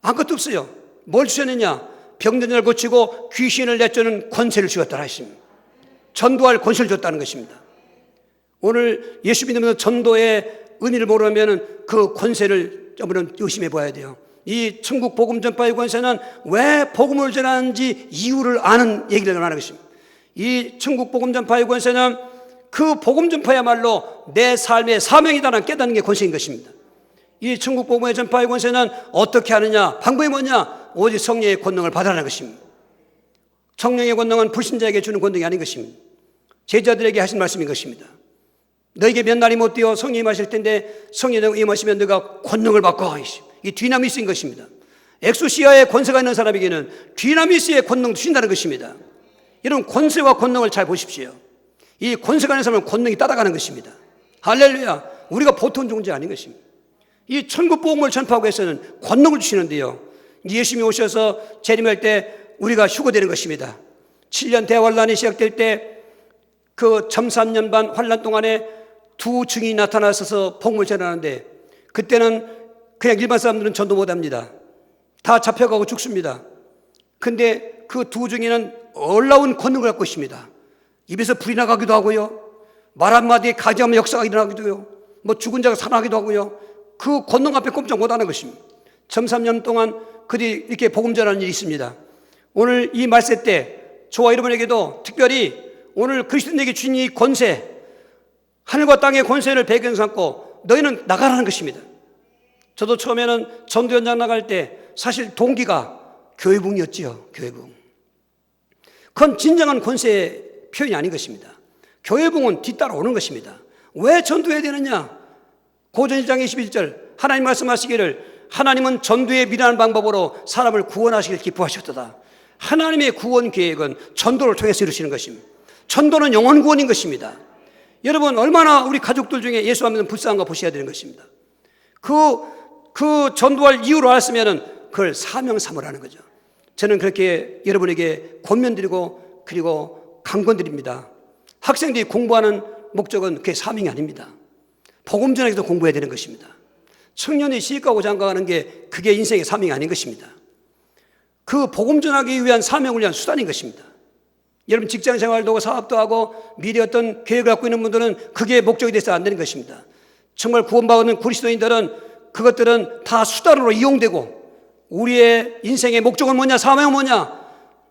[SPEAKER 1] 아무것도 없어요. 뭘 주셨느냐? 병든자를 고치고 귀신을 내쫓는 권세를 주었다라 하십니다. 전도할 권세를 줬다는 것입니다. 오늘 예수 믿으면서 전도의 의미를 모르면 그 권세를 한번 의심해 봐야 돼요. 이 천국 복음 전파의 권세는 왜 복음을 전하는지 이유를 아는 얘기를 하는 것입니다. 이 천국 복음 전파의 권세는 그 복음 전파야말로 내 삶의 사명이다라는 깨닫는 게 권세인 것입니다. 이 천국 복음의 전파의 권세는 어떻게 하느냐? 방법이 뭐냐? 오직 성령의 권능을 받으라는 것입니다. 성령의 권능은 불신자에게 주는 권능이 아닌 것입니다. 제자들에게 하신 말씀인 것입니다. 너에게 몇 날이 못 되어 성령이 임하실 텐데 성령이 임하시면 너가 권능을 받고, 이 디나미스인 것입니다. 엑소시아의 권세가 있는 사람에게는 디나미스의 권능도 주신다는 것입니다. 이런 권세와 권능을 잘 보십시오. 이 권세가 있는 사람은 권능이 따라가는 것입니다. 할렐루야. 우리가 보통 존재 아닌 것입니다. 이 천국 복음을 전파하기 위해서는 권능을 주시는데요, 예수님이 오셔서 재림할 때 우리가 휴거되는 것입니다. 7년 대환란이 시작될 때 그 점삼년 반 환란 동안에 두 증인이 나타나서 복음을 전하는데, 그때는 그냥 일반 사람들은 전도 못합니다. 다 잡혀가고 죽습니다. 근데 그 두 증인은 놀라운 권능을 갖고 있습니다. 입에서 불이 나가기도 하고요, 말 한마디에 가지하면 역사가 일어나기도 하고요, 뭐 죽은 자가 살아나기도 하고요. 그 권능 앞에 꼼짝 못하는 것입니다. 점삼년 동안 그들이 이렇게 복음 전하는 일이 있습니다. 오늘 이 말세 때 저와 여러분에게도 특별히 오늘 그리스도인에게 주신 이 권세, 하늘과 땅의 권세를 배경 삼고 너희는 나가라는 것입니다. 저도 처음에는 전도 현장 나갈 때 사실 동기가 교회붕이었지요. 교회붕. 그건 진정한 권세의 표현이 아닌 것입니다. 교회붕은 뒤따라오는 것입니다. 왜 전도해야 되느냐? 고전 1장 21절 하나님 말씀하시기를 하나님은 전도의 미련한 방법으로 사람을 구원하시길 기뻐하셨도다. 하나님의 구원 계획은 전도를 통해서 이루시는 것입니다. 전도는 영혼 구원인 것입니다. 여러분, 얼마나 우리 가족들 중에 예수 안 믿는 불쌍한가 보셔야 되는 것입니다. 그 전도할 이유로 알았으면 그걸 사명 삼으라는 거죠. 저는 그렇게 여러분에게 권면드리고 그리고 강권드립니다. 학생들이 공부하는 목적은 그게 사명이 아닙니다. 복음 전하기도 공부해야 되는 것입니다. 청년이 시집가고 장가가는 게 그게 인생의 사명이 아닌 것입니다. 그 복음 전하기 위한 사명을 위한 수단인 것입니다. 여러분, 직장 생활도 하고 사업도 하고 미래 어떤 계획을 갖고 있는 분들은 그게 목적이 돼서 안 되는 것입니다. 정말 구원받는 그리스도인들은 그것들은 다 수단으로 이용되고, 우리의 인생의 목적은 뭐냐? 사명은 뭐냐?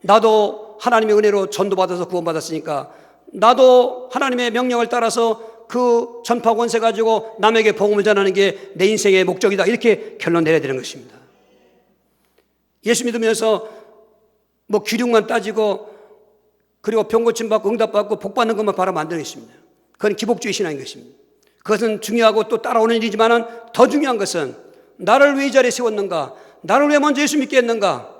[SPEAKER 1] 나도 하나님의 은혜로 전도받아서 구원받았으니까 나도 하나님의 명령을 따라서 그 전파 권세 가지고 남에게 복음을 전하는 게 내 인생의 목적이다, 이렇게 결론 내려야 되는 것입니다. 예수 믿으면서 뭐 기륭만 따지고 그리고 병 고침 받고 응답 받고 복 받는 것만 바라면 안 되는 것입니다. 그건 기복주의 신앙인 것입니다. 그것은 중요하고 또 따라오는 일이지만 더 중요한 것은 나를 왜 이 자리에 세웠는가? 나를 왜 먼저 예수 믿게 했는가?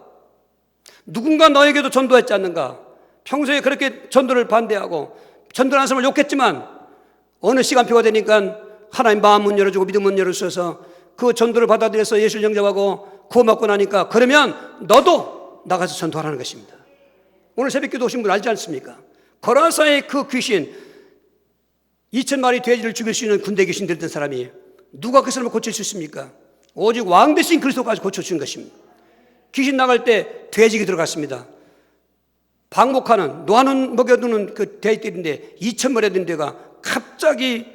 [SPEAKER 1] 누군가 너에게도 전도했지 않는가? 평소에 그렇게 전도를 반대하고 전도하는 사람을 욕했지만 어느 시간표가 되니까 하나님 마음 문 열어주고 믿음 문 열어주셔서 그 전도를 받아들여서 예수를 영접하고 구원받고 나니까 그러면 너도 나가서 전도하라는 것입니다. 오늘 새벽기도 오신 분 알지 않습니까? 거라사의 그 귀신 2,000마리 돼지를 죽일 수 있는 군대 귀신 들던 사람이 누가 그 사람을 고칠 수 있습니까? 오직 왕 대신 그리스도까지 고쳐주는 것입니다. 귀신 나갈 때 돼지가 들어갔습니다. 방목하는 노하는 먹여두는 그 돼지들인데 2,000마리 된 데가 갑자기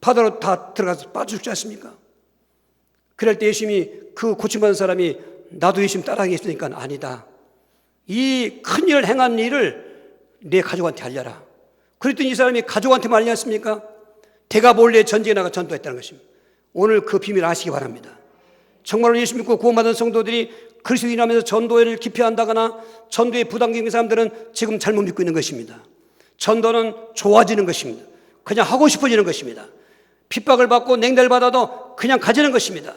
[SPEAKER 1] 바다로 다 들어가서 빠져 죽지 않습니까? 그럴 때 예수님이 그 고침받은 사람이 나도 예수님 따라하겠으니까 아니다. 이 큰 일을 행한 일을 내 가족한테 알려라. 그랬더니 이 사람이 가족한테만 알지 않습니까? 대가 몰래 전쟁에 나가 전도했다는 것입니다. 오늘 그 비밀을 아시기 바랍니다. 정말로 예수 믿고 구원받은 성도들이 그리스도인하면서 전도를 기피한다거나 전도에 부담기는 사람들은 지금 잘못 믿고 있는 것입니다. 전도는 좋아지는 것입니다. 그냥 하고 싶어지는 것입니다. 핍박을 받고 냉대를 받아도 그냥 가지는 것입니다.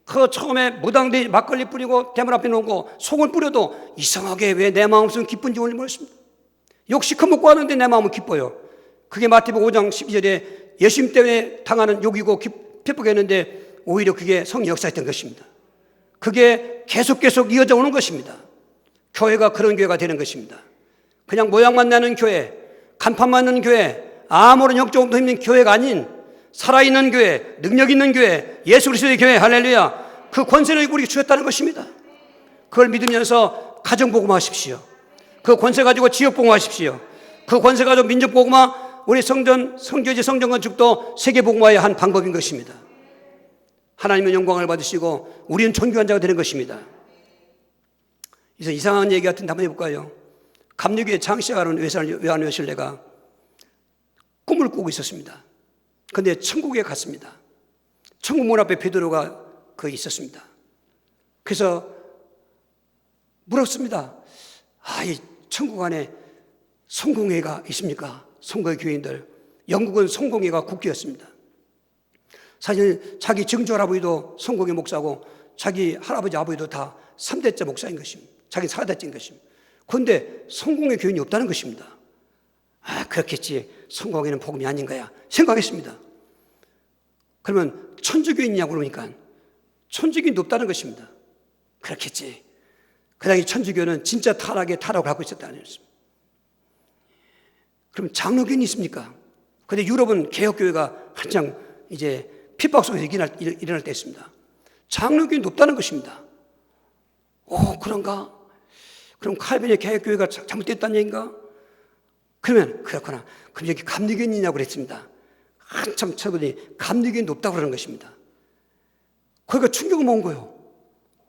[SPEAKER 1] 그 처음에 무당들이 막걸리 뿌리고 대문 앞에 놓고 속을 뿌려도 이상하게 왜 내 마음속은 기쁜지 모르겠습니다. 욕시큰 먹고 하는데 내 마음은 기뻐요. 그게 마태복음 5장 12절에 예수님 때문에 당하는 욕이고 핍박했는데 오히려 그게 성령 역사했던 것입니다. 그게 계속 이어져 오는 것입니다. 교회가 그런 교회가 되는 것입니다. 그냥 모양만 내는 교회, 간판만 있는 교회, 아무런 영적으로 힘든 교회가 아닌 살아있는 교회, 능력 있는 교회, 예수 그리스도의 교회, 할렐루야. 그 권세를 우리에게 주셨다는 것입니다. 그걸 믿으면서 가정 복음화하십시오. 그 권세 가지고 지역 복음화하십시오. 그 권세 가지고 민족 복음화, 우리 성교제 성전 건축도 세계 복음화의 한 방법인 것입니다. 하나님은 영광을 받으시고 우리는 존귀한 자가 되는 것입니다. 그래서 이상한 얘기 같은데 한번 해볼까요? 감리교회 창시하는 외환 외실내가 꿈을 꾸고 있었습니다. 그런데 천국에 갔습니다. 천국 문 앞에 베드로가 있었습니다. 그래서 물었습니다. 이 천국 안에 성공회가 있습니까? 성공회 교인들. 영국은 성공회가 국기였습니다. 사실 자기 증조 할아버지도 성공회 목사고 자기 할아버지 아버지도 다 3대째 목사인 것입니다. 자기 4대째인 것입니다. 그런데 성공회 교인이 없다는 것입니다. 그렇겠지. 성공회는 복음이 아닌 거야 생각했습니다. 그러면 천주교인이냐고 그러니까 천주교인도 없다는 것입니다. 그렇겠지. 그 당시 천주교는 진짜 타락을 갖고 있었다는 것입니다. 그럼 장로교인이 있습니까? 그런데 유럽은 개혁교회가 한창 이제 핍박 속에서 일어날 때였습니다. 장로교인도 없다는 것입니다. 그런가? 그럼 칼빈의 개혁교회가 잘못됐다는 얘기인가? 그러면 그렇구나. 그럼 여기 감리교인이냐고 그랬습니다. 한참 쳐보니 감리교인도 없다고 그러는 것입니다. 거기가 충격을 먹은 거예요.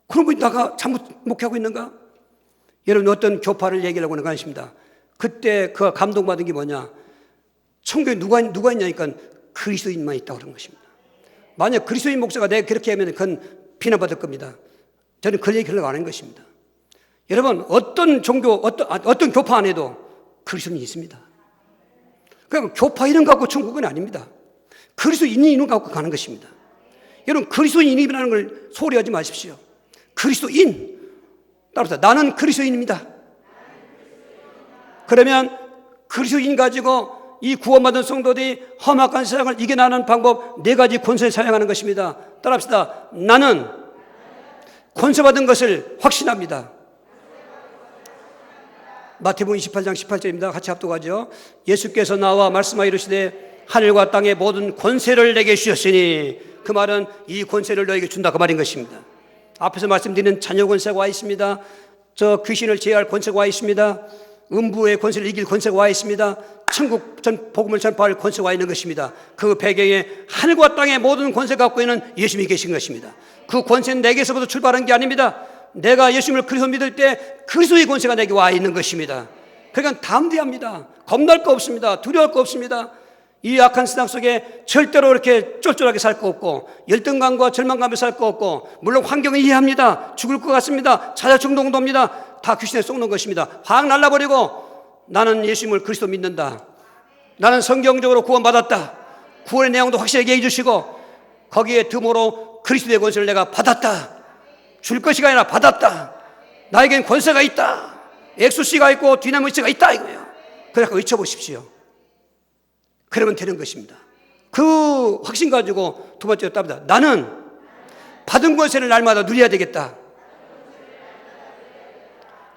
[SPEAKER 1] 그럼 내가 잘못 목회하고 있는가? 여러분 어떤 교파를 얘기하려고 하는 것입니다. 그때 그가 감동받은 게 뭐냐? 천국에 누가 있냐니까 그리스도인만 있다고 그런 것입니다. 만약 그리스도인 목사가 내가 그렇게 하면 그건 비난받을 겁니다. 저는 그 얘기 하려고 하는 것입니다. 여러분 어떤 종교, 어떤 교파 안에도 그리스도인이 있습니다. 그러니까 교파 이름 갖고 천국은 아닙니다. 그리스도인이 이름 갖고 가는 것입니다. 여러분 그리스도인이라는 걸 소홀히 하지 마십시오. 그리스도인, 따라서 나는 그리스도인입니다. 그러면 그리스도인 가지고 이 구원받은 성도들이 험악한 세상을 이겨나가는 방법 4가지 권세를 사용하는 것입니다. 따라합시다. 나는 권세받은 것을 확신합니다. 마태복음 28장 18절입니다. 같이 합독하죠. 예수께서 나와 말씀하여 이르시되 하늘과 땅의 모든 권세를 내게 주셨으니, 그 말은 이 권세를 너에게 준다 그 말인 것입니다. 앞에서 말씀드린 자녀 권세가 와 있습니다. 저 귀신을 제어할 권세가 와 있습니다. 음부의 권세를 이길 권세가 와 있습니다. 천국 복음을 전파할 권세가 와 있는 것입니다. 그 배경에 하늘과 땅의 모든 권세 갖고 있는 예수님이 계신 것입니다. 그 권세는 내게서부터 출발한 게 아닙니다. 내가 예수님을 그리스도 믿을 때 그리스도의 권세가 내게 와 있는 것입니다. 그러니까 담대합니다. 겁날 거 없습니다. 두려울 거 없습니다. 이 악한 세상 속에 절대로 이렇게 쫄쫄하게 살 거 없고 열등감과 절망감에 살 거 없고, 물론 환경을 이해합니다. 죽을 것 같습니다. 자살 중독도 옵니다. 다 귀신에 속는 것입니다. 확 날라버리고 나는 예수님을 그리스도 믿는다. 나는 성경적으로 구원받았다. 구원의 내용도 확실하게 얘기해 주시고 거기에 듬으로 그리스도의 권세를 내가 받았다. 줄 것이 아니라 받았다. 나에겐 권세가 있다. 엑소시가 있고 디나미스가 있다 이거예요. 그래서 외쳐보십시오. 그러면 되는 것입니다. 그 확신 가지고 두 번째로 답니다. 나는 받은 권세를 날마다 누려야 되겠다.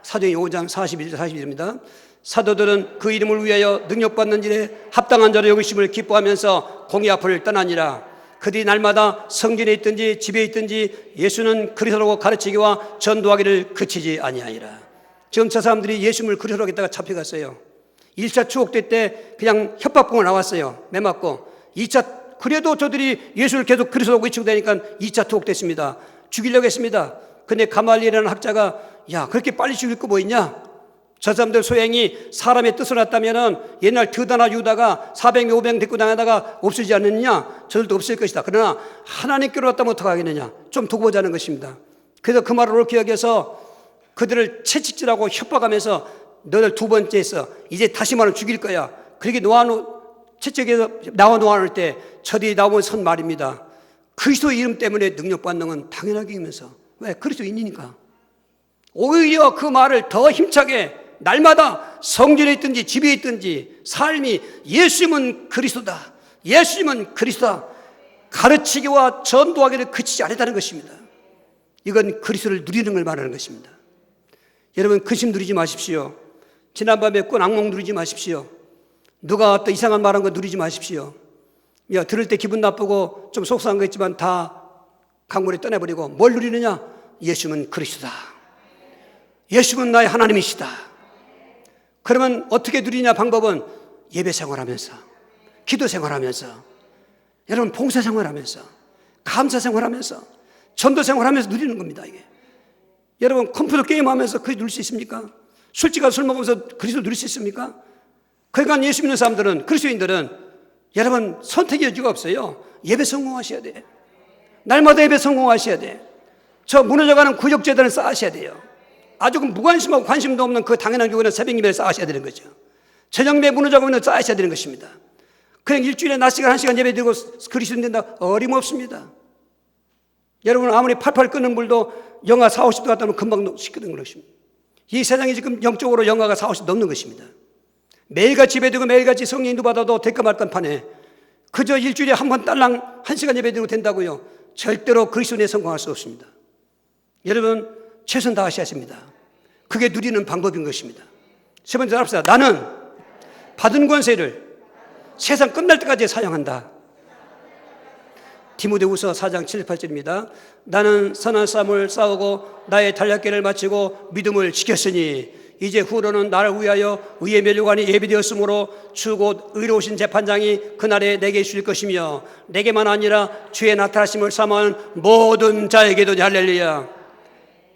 [SPEAKER 1] 사도행전 5장 41절 42절입니다. 사도들은 그 이름을 위하여 능력받는 일에 합당한 자로 여기심을 기뻐하면서 공의 앞을 떠나니라. 그들이 날마다 성전에 있든지 집에 있든지 예수는 그리스도라고 가르치기와 전도하기를 그치지 아니하니라. 지금 저 사람들이 예수님을 그리스도라고 했다가 잡혀갔어요. 1차 추옥될 때 그냥 협박봉을 나왔어요. 매 맞고. 2차 그래도 저들이 예수를 계속 그리스도라고 외치고 다니까 2차 투옥됐습니다. 죽이려고 했습니다. 근데 가말리엘이라는 학자가 야 그렇게 빨리 죽일 거 뭐 있냐? 저 사람들 소행이 사람의 뜻을 났다면 옛날 드다나 유다가 400명 500명 데리고 다니다가 없어지지 않느냐? 저들도 없을 것이다. 그러나 하나님께로 왔다면 어떡하겠느냐? 좀 두고 보자는 것입니다. 그래서 그 말을 기억해서 그들을 채찍질하고 협박하면서 너를 두 번째 했어. 이제 다시 말을 죽일 거야. 그렇게 채찍에서 나와 놓아놓을 때 저들이 나온 선 말입니다. 그리스도 이름 때문에 능력받는 건 당연하게 이면서 왜? 그리스도인이니까. 오히려 그 말을 더 힘차게 날마다 성전에 있든지 집에 있든지 삶이 예수님은 그리스도다. 예수님은 그리스도다. 가르치기와 전도하기를 그치지 않았다는 것입니다. 이건 그리스도를 누리는 걸 말하는 것입니다. 여러분 근심 누리지 마십시오. 지난밤에 꾼 악몽 누리지 마십시오. 누가 또 이상한 말한 거 누리지 마십시오. 야, 들을 때 기분 나쁘고 좀 속상한 거 있지만 다 강물에 떠내버리고 뭘 누리느냐? 예수님은 그리스도다. 예수님은 나의 하나님이시다. 그러면 어떻게 누리냐? 방법은 예배 생활하면서, 기도 생활하면서, 여러분 봉사 생활하면서, 감사 생활하면서, 전도 생활하면서 누리는 겁니다. 이게 여러분 컴퓨터 게임하면서 그리 누릴 수 있습니까? 술집가서 술 먹으면서 그리스도 누릴 수 있습니까? 그러니까 예수 믿는 사람들은, 그리스도인들은 여러분 선택의 여지가 없어요. 예배 성공하셔야 돼. 날마다 예배 성공하셔야 돼. 저 무너져가는 구역재단을 쌓으셔야 돼요. 아주 무관심하고 관심도 없는 그 당연한 교회는 새벽 예배를 쌓으셔야 되는 거죠. 저녁에 무너져가면 쌓으셔야 되는 것입니다. 그냥 일주일에 낮 시간 1시간 예배 드리고 그리스도인 된다? 어림없습니다. 여러분 아무리 팔팔 끓는 물도 영하 4, 50도 갔다 오면 금방 식거든 것입니다. 이 세상이 지금 영적으로 영하가 4, 50도 넘는 것입니다. 매일같이 예배 드리고 매일같이 성령 인도 받아도 될까 말까 판에 그저 일주일에 한 번 딸랑 1시간 예배 드리고 된다고요? 절대로 그리스도인에 성공할 수 없습니다. 여러분 최선 다하셔야 합니다. 그게 누리는 방법인 것입니다. 세 번째 합시다. 나는 받은 권세를 세상 끝날 때까지 사용한다. 디모데후서 4장 7, 8절입니다. 나는 선한 싸움을 싸우고 나의 달렸기를 마치고 믿음을 지켰으니 이제 후로는 나를 위하여 의의 면류관이 예비되었으므로 주 곧 의로우신 재판장이 그날에 내게 주실 것이며 내게만 아니라 주의 나타나심을 사모하는 모든 자에게도. 할렐루야.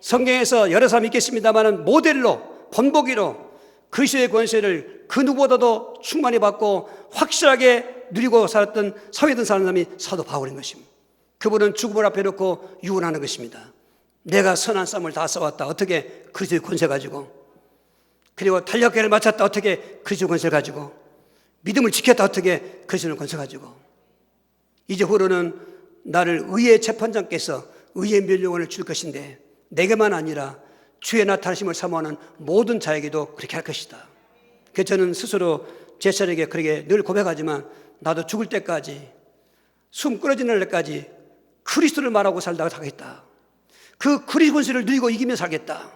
[SPEAKER 1] 성경에서 여러 사람이 있겠습니다만 모델로 본보기로 그리스도의 권세를 그 누구보다도 충만히 받고 확실하게 누리고 살았던 사회든 사람이 사도 바울인 것입니다. 그분은 죽음을 앞에 놓고 유언하는 것입니다. 내가 선한 싸움을 다 싸웠다. 어떻게? 그리스도의 권세 가지고. 그리고 탄력계를 마쳤다. 어떻게? 그리스도의 권세 가지고. 믿음을 지켰다. 어떻게? 그리스도의 권세 가지고. 이제 후로는 나를 의의 재판장께서 의의 멸류관을 줄 것인데 내게만 아니라 주의 나타나심을 사모하는 모든 자에게도 그렇게 할 것이다. 그래서 저는 스스로 제 자에게 그렇게 늘 고백하지만 나도 죽을 때까지 숨 끊어지는 날까지 그리스도를 말하고 살다가 살겠다. 그 그리스도 권세를 누리고 이기며 살겠다.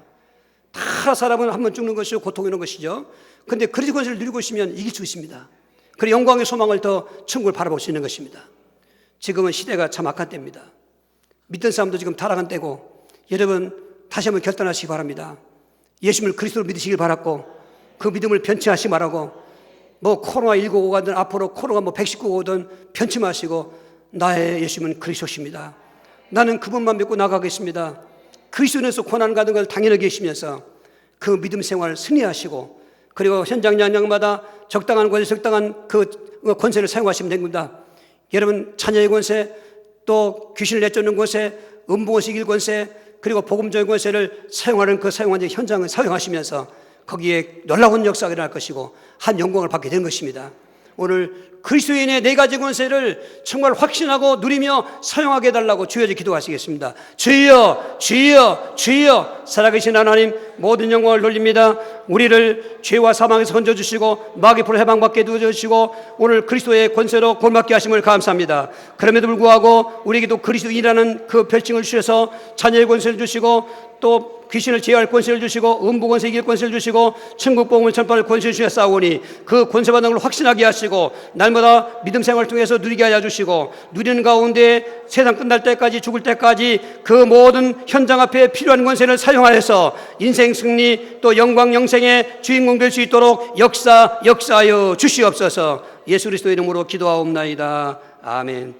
[SPEAKER 1] 다 사람은 한 번 죽는 것이고 고통이는 것이죠. 그런데 그리스도 권세를 누리고 있으면 이길 수 있습니다. 그리고 영광의 소망을 더 천국을 바라볼 수 있는 것입니다. 지금은 시대가 참 악한 때입니다. 믿던 사람도 지금 타락한 때고 여러분 다시 한번 결단하시기 바랍니다. 예수님을 그리스도로 믿으시길 바랐고 그 믿음을 변치하시기 바라고 뭐 코로나19 오가든 앞으로 코로나 119 오든 변치 마시고 나의 예수님은 그리스도십니다. 나는 그분만 믿고 나가겠습니다. 그리스도에서 고난 가는 걸 당연히 계시면서 그 믿음 생활을 승리하시고 그리고 현장 양양마다 적당한 권세, 적당한 그 권세를 사용하시면 됩니다. 여러분 자녀의 권세, 또 귀신을 내쫓는 권세, 음부권세 이길 권세, 그리고 복음적인 권세를 사용하는 그 사용하는 현장을 사용하시면서 거기에 놀라운 역사가 일어날 것이고 한 영광을 받게 된 것입니다. 오늘 그리스도인의 네 가지 권세를 정말 확신하고 누리며 사용하게 해달라고 주여서 기도하시겠습니다. 주여, 주여, 주여. 살아계신 하나님, 모든 영광을 돌립니다. 우리를 죄와 사망에서 건져주시고 마귀 불 해방받게 도와주시고 오늘 그리스도의 권세로 본받게 하심을 감사합니다. 그럼에도 불구하고 우리에게도 그리스도인이라는 그 별칭을 주셔서 자녀의 권세를 주시고 또 귀신을 제어할 권세를 주시고 음부 권세 이길 권세를 주시고 천국 복음을 전파할 권세를 주셨사오니 그 권세 받는 걸 확신하게 하시고 날마다 믿음 생활을 통해서 누리게 하여 주시고 누리는 가운데 세상 끝날 때까지 죽을 때까지 그 모든 현장 앞에 필요한 권세를 사용하여서 인생 승리 또 영광 영생의 주인공 될 수 있도록 역사하여 주시옵소서. 예수 그리스도 이름으로 기도하옵나이다. 아멘.